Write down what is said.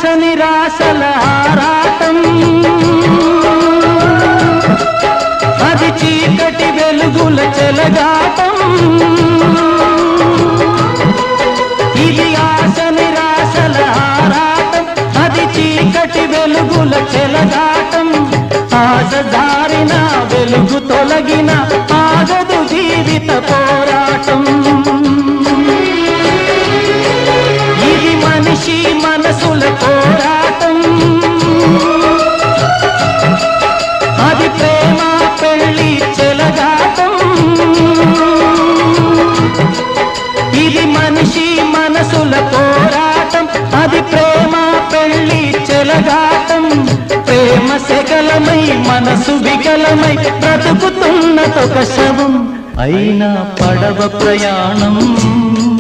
ఆశ నిరాశల ఆరాటం, అది చీకటి వెలుగుల చెలగాటం. ఇది ఆశ నిరాశల ఆరాటం, అది చీకటి వెలుగుల చెలగాటం. ఆశ దారిన వెలుగు తొలగిన ఆగదు జీవిత పోరాటం. ఇది మనిషి మనసుల పోరాటం, అది ప్రేమ పెళ్లి చెలగాటం. ఇది మనిషి మనసుల పోరాటం, అది ప్రేమ పెళ్లి చెలగాటం. ప్రేమ సెగలమై మనసు వికలమై బ్రతుకుతున్నదొక శవం, అయినా పడవ ప్రయాణం.